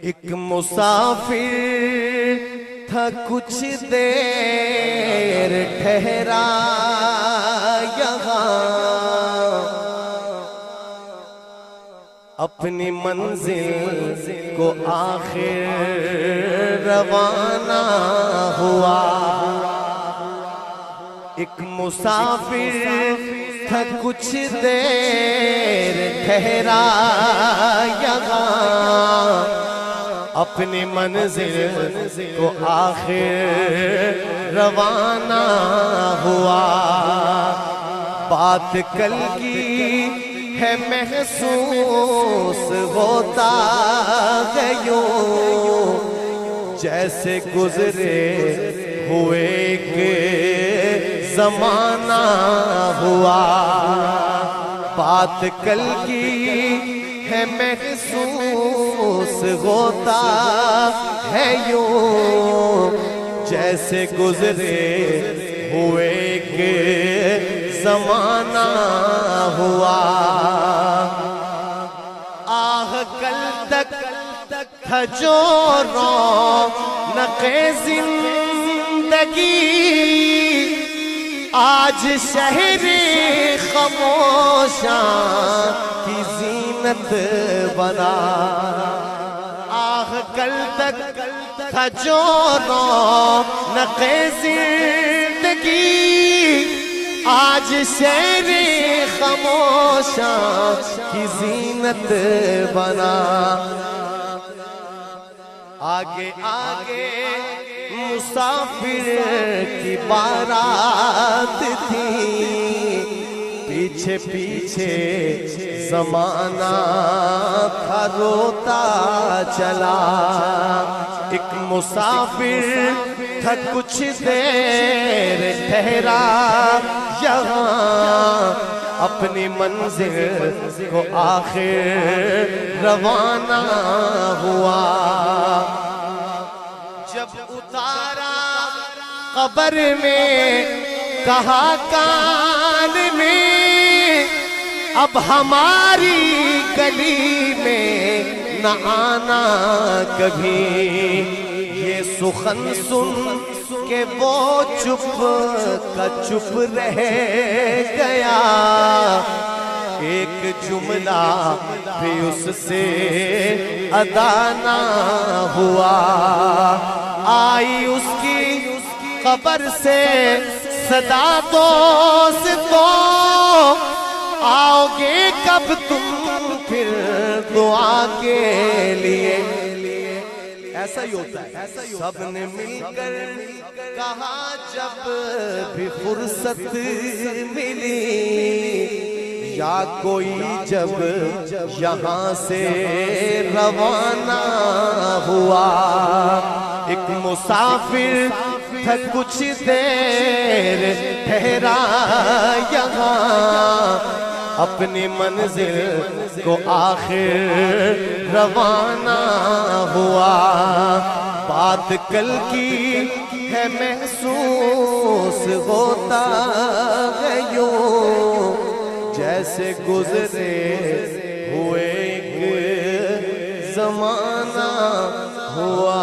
ایک مسافر تھا کچھ دیر ٹھہرا یہاں، اپنی منزل کو آخر روانہ ہوا۔ ایک مسافر تھا کچھ دیر ٹھہرا یہاں، اپنی منزل کو آخر روانہ ہوا۔ بات کل کی ہے محسوس ہوتا ہے یوں، جیسے گزرے ہوئے کہ زمانہ ہوا۔ بات کل کی ہے محسوس ہوتا ہے یوں، جیسے گزرے ہوئے کہ زمانہ ہوا۔ آہ کل تک تھا جو رونق زندگی، آج شہر خاموشاں کی زینت بنا۔ آہ کل تک تھا جو رونق زندگی، آج شہر خاموشاں کی زینت بنا۔ آگے آگے مسافر کی بارات تھی، پیچھے پیچھے زمانہ تھا روتا چلا۔ ایک مسافر تھا کچھ دیر ٹھہرا یہاں، اپنی منزل کو آخر روانہ ہوا۔ جب اتارا قبر میں کہا کان میں، اب ہماری گلی میں نہ آنا کبھی۔ یہ سخن سن کہ وہ چپ کا چپ رہ گیا، ایک جملہ بھی اس سے ادا نہ ہوا۔ آئی اس کی قبر سے صدا دوستو، آؤ گے کب تم پھر دعا کے لیے؟ ایسا ہی ہوتا ہے، سب نے مل کر کہا جب بھی فرصت ملی، یا کوئی جب یہاں سے روانہ ہوا۔ ایک مسافر تھا کچھ دیر ٹھہرا یہاں، اپنی منزل کو آخر روانہ ہوا۔ بات کل کی ہے محسوس ہوتا ہے یوں، جیسے گزرے ہوئے ایک زمانہ ہوا۔